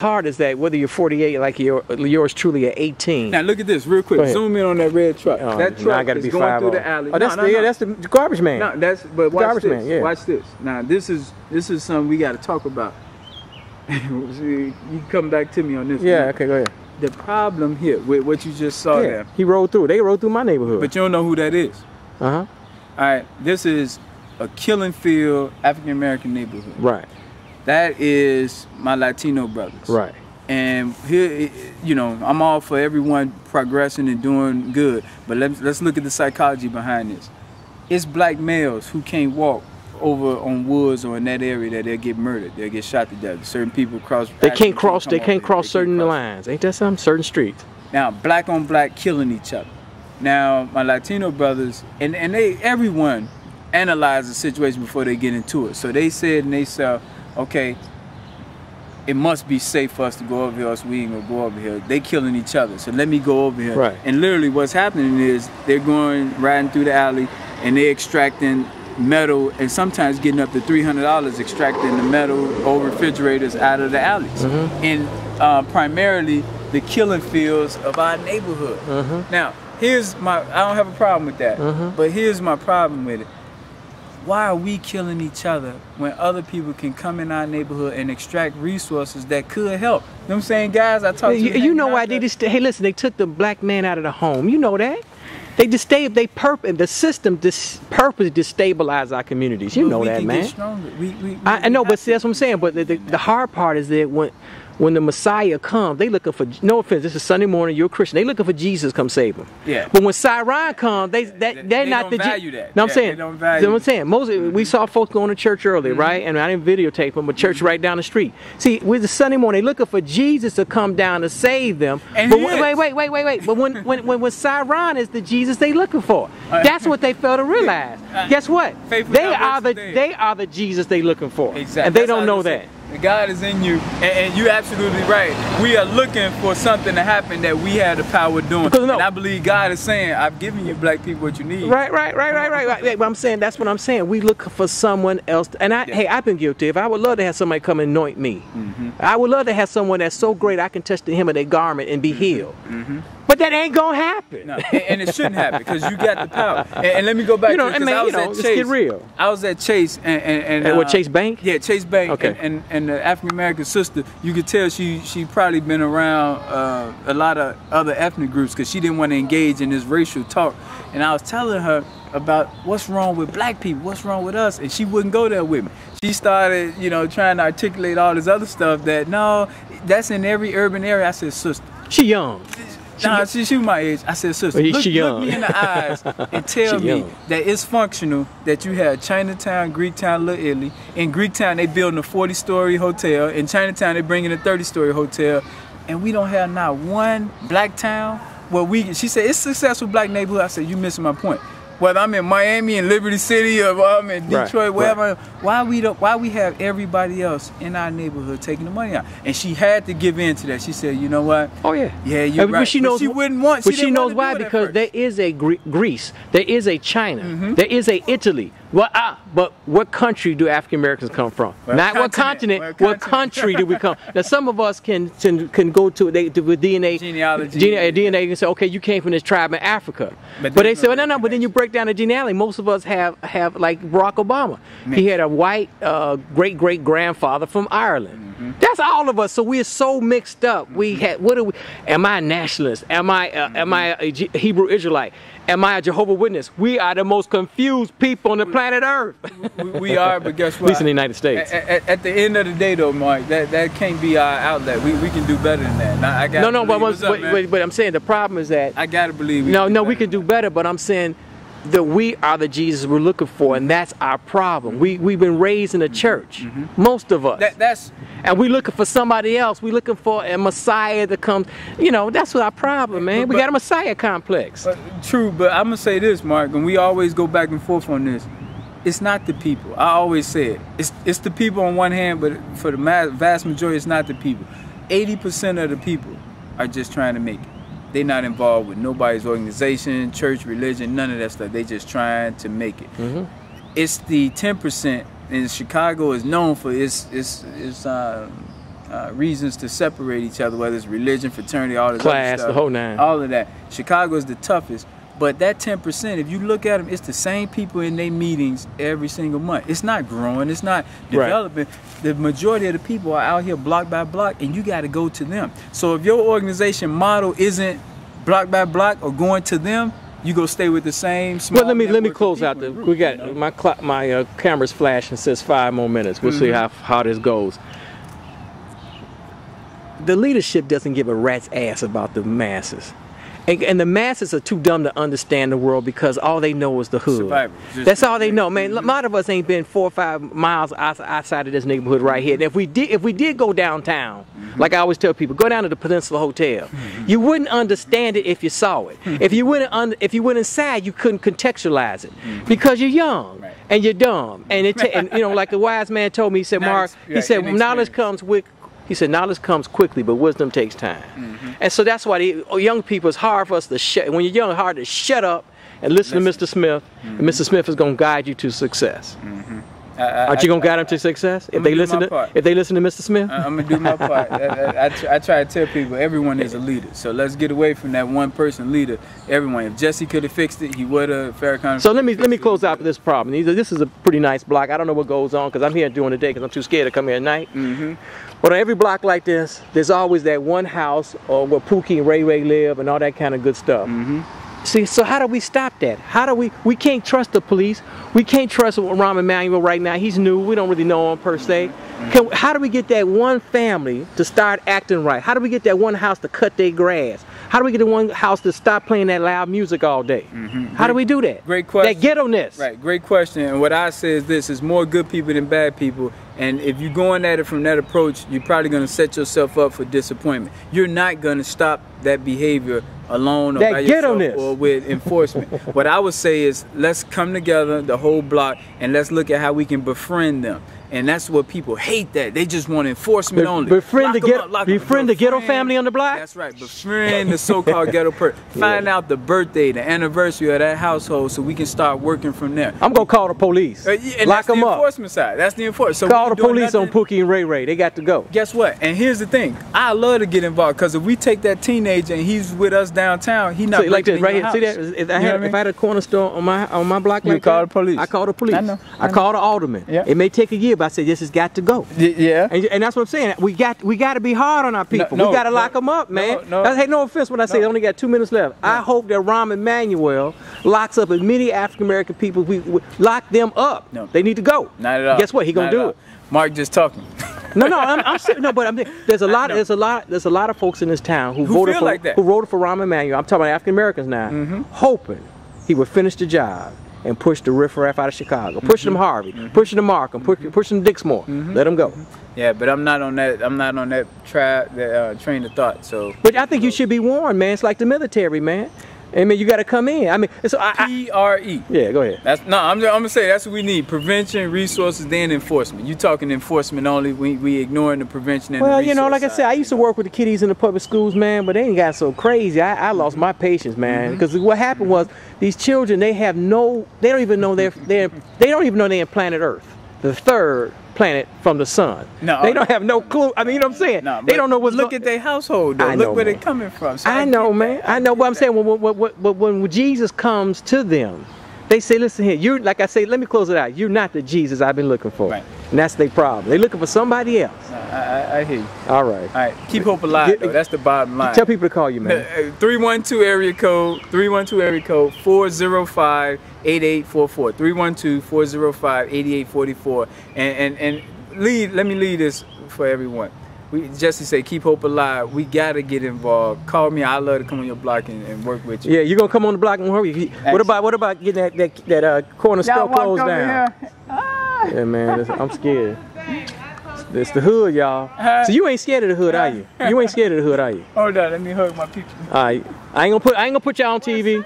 hard is that whether you're 48 like yours truly at 18. Now look at this real quick. Zoom in on that red truck. That truck is going through the alley. Oh, that's the garbage man. No, but watch garbage this. Man, yeah. Watch this. Now this is something we got to talk about. You come back to me on this. Yeah, one. okay, go ahead. The problem here with what you just saw there. He rode through. They rode through my neighborhood. But you don't know who that is. All right, this is a killing field African American neighborhood. Right. That is my Latino brothers. Right. And here, you know, I'm all for everyone progressing and doing good, but let's look at the psychology behind this. It's black males who can't walk over on Woods or in that area that they'll get murdered, they'll get shot to death. Certain people cross. They can't cross certain lines. Ain't that something? Certain streets. Now, black on black killing each other. Now, my Latino brothers and everyone analyze the situation before they get into it. So they said in themselves, okay, it must be safe for us to go over here, else we ain't gonna go over here. They killing each other, so let me go over here. Right. And literally what's happening is they're riding through the alley and they're extracting metal and sometimes getting up to $300 extracting the metal or refrigerators out of the alleys. And primarily the killing fields of our neighborhood. Now, I don't have a problem with that, but here's my problem with it. Why are we killing each other when other people can come in our neighborhood and extract resources that could help? You know what I'm saying, guys? I talk to you know why they just, hey, listen, they took the black man out of the home. You know that? The system purpose destabilize our communities. You know that, man. I know, but see, that's what I'm saying. But the hard part is that when the Messiah comes, they looking for, no offense, this is Sunday morning, you're a Christian, they looking for Jesus to come save them. Yeah. But when Siron comes, they're not don't value that. No, I'm Yeah, saying, they don't value I'm saying, we saw folks going to church earlier, right? And I didn't videotape them, but church right down the street. See, with the Sunday morning, they looking for Jesus to come down to save them. And but wait. But when Siron is the Jesus they looking for, that's what they fail to realize. Guess what? They are the Jesus they looking for. Exactly. And they don't know that. God is in you, and you're absolutely right. We are looking for something to happen that we have the power of doing. And I believe God is saying, I've given you black people what you need. Right. But I'm saying, that's what I'm saying. We look for someone else. And hey, I've been guilty. If I would love to have somebody come and anoint me. I would love to have someone that's so great I can touch the hem of their garment and be healed. But that ain't gonna happen. No, and it shouldn't happen because you got the power. And let me go back to it, I was at Chase. Let's get real. I was at Chase and what, Chase Bank? Yeah, Chase Bank. Okay. And the African American sister, you could tell she probably been around a lot of other ethnic groups because she didn't want to engage in this racial talk. And I was telling her about what's wrong with black people, what's wrong with us, and she wouldn't go there with me. She started, trying to articulate all this other stuff that, no, that's in every urban area. I said, sister. She young. Nah, she was my age. I said, sister, look me in the eyes and tell me that it's functional that you have Chinatown, Greektown, Little Italy. In Greektown, they building a 40-story hotel. In Chinatown, they bringing a 30-story hotel. And we don't have not one black town where she said, it's successful black neighborhood. I said, you missing my point. Whether I'm in Miami, in Liberty City, or I'm in Detroit, wherever, why we have everybody else in our neighborhood taking the money out? And she had to give in to that. She said, you know what? Oh yeah. Yeah, you're right. But she wouldn't want. But she knows why, because there is a Greece, there is a China, there is a Italy. Well, but what country do African Americans come from? Not what continent. What country do we come? Now, some of us can go to with DNA genealogy. DNA and say, okay, you came from this tribe in Africa. But they say, well, no. But then you break down the genealogy. Most of us have like Barack Obama. He had a white great grandfather from Ireland. That's all of us. So we're so mixed up. We had. What are we? Am I a nationalist? Am I a Hebrew Israelite? Am I a Jehovah's Witness? We are the most confused people on the planet Earth. we are, but guess what? At least in the United States. At the end of the day, though, Mark, that can't be our outlet. We can do better than that. Now, but I'm saying the problem is that I gotta believe. We can do better. But I'm saying that we are the Jesus we're looking for, and that's our problem. We've been raised in the church, most of us. And we're looking for somebody else. We're looking for a Messiah that comes. That's what our problem, man. We got a Messiah complex. True, but I'm gonna say this, Mark, and we always go back and forth on this. It's not the people. I always say it. It's the people on one hand, but for the vast majority, it's not the people. 80% of the people are just trying to make it. They're not involved with nobody's organization, church, religion, none of that stuff. They just trying to make it. It's the 10%, and Chicago is known for its reasons to separate each other, whether it's religion, fraternity, all this class, other stuff, the whole nine. all of that. Chicago is the toughest. But that 10%, if you look at them, it's the same people in their meetings every single month. It's not growing. It's not developing. Right. The majority of the people are out here block by block, and you got to go to them. So if your organization model isn't block by block or going to them, you go stay with the same small. Well, let me close out the. We got, you know? my camera's flashing. Says 5 more minutes. We'll see how this goes. The leadership doesn't give a rat's ass about the masses. And the masses are too dumb to understand the world because all they know is the hood. That's all they know, man. A lot of us ain't been 4 or 5 miles outside of this neighborhood right here. And if we did go downtown, like I always tell people, go down to the Peninsula Hotel. You wouldn't understand it if you saw it. If you went inside, you couldn't contextualize it because you're young and you're dumb. And you know, like the wise man told me, he said, Mark, he said, knowledge comes with. He said, knowledge comes quickly, but wisdom takes time. And so that's why young people, it's hard for us to when you're young, it's hard to shut up and listen to Mr. Smith. And Mr. Smith is going to guide you to success. Aren't you going to guide them to success if they listen to Mr. Smith? I'm going to do my part. I try to tell people everyone is a leader. So let's get away from that one person leader. Everyone. If Jesse could have fixed it, he would have. Farrakhan. So let me close out this problem. This is a pretty nice block. I don't know what goes on because I'm here during the day because I'm too scared to come here at night. But on every block like this, there's always that one house or where Pookie and Ray Ray live and all that kind of good stuff. See, so how do we stop that? How do we can't trust the police. We can't trust Rahm Emanuel right now. He's new. We don't really know him per se. How do we get that one family to start acting right? How do we get that one house to cut their grass? How do we get the one house to stop playing that loud music all day? How do we do that? Great question. That ghetto-ness. Right, great question. And what I say is this, is more good people than bad people. And if you're going at it from that approach, you're probably going to set yourself up for disappointment. You're not going to stop that behavior alone or by yourself or with enforcement. What I would say is let's come together, the whole block, and let's look at how we can befriend them. And that's what people hate, that they just want enforcement only. Befriend the ghetto family on the block? That's right. Befriend the so-called ghetto person. Find out the birthday, the anniversary of that household so we can start working from there. I'm going to call the police. And lock them up. That's the enforcement side. That's the enforcement. So call the police on Pookie and Ray Ray. They got to go. Guess what? And here's the thing. I love to get involved because if we take that teenager and he's with us downtown, he's not like this right here. See that? If I had a corner store on my block like that, call the police. I call the police. I call the alderman. Yeah. It may take a year, but I say this has got to go. Yeah. And that's what I'm saying. We got to be hard on our people. We got to lock them up, man. Hey, no offense when I say they only got 2 minutes left. I hope that Rahm Emanuel locks up as many African American people. We lock them up. No. They need to go. Not at all. Guess what? He gonna do it. Mark just talking. There's a lot of folks in this town who voted for Rahm Emanuel. I'm talking about African Americans now, hoping he would finish the job and push the riffraff out of Chicago, push them Harvey, push them Markham, push them Dixmoor, let them go. Yeah, but I'm not on that. I'm not on that train of thought. So. But I think you should be warned, man. It's like the military, man. I mean, you got to come in. I mean, so PRE. Yeah, go ahead. I'm gonna say that's what we need: prevention, resources, then enforcement. You talking enforcement only? We ignoring the prevention and the resource you know, like I said, I used to work with the kiddies in the public schools, man, but they ain't got so crazy. I lost my patience, man, because what happened was these children they don't even know they're in planet Earth, the third planet from the sun. No, they don't have no clue. I mean, you know what I'm saying? No, they don't know what's. Look at their household, though. Look where they're coming from. So I know, man. I know, but I'm saying when Jesus comes to them, they say, "Listen here, you're like I say. Let me close it out. You're not the Jesus I've been looking for." Right. And that's their problem. They're looking for somebody else. I hear you. All right. All right. Keep hope alive, though. That's the bottom line. Tell people to call you, man. 312 area code 405-8844. 312-405-8844. And let me lead this for everyone. Jesse say keep hope alive. We gotta get involved. Call me. I love to come on your block and work with you. Yeah, you gonna come on the block and work. What about getting that corner store closed down? Yeah, man, I'm scared. It's the hood, y'all. So you ain't scared of the hood, are you? You ain't scared of the hood, are you? Hold on, let me hug my people. All right, I ain't gonna put y'all on TV.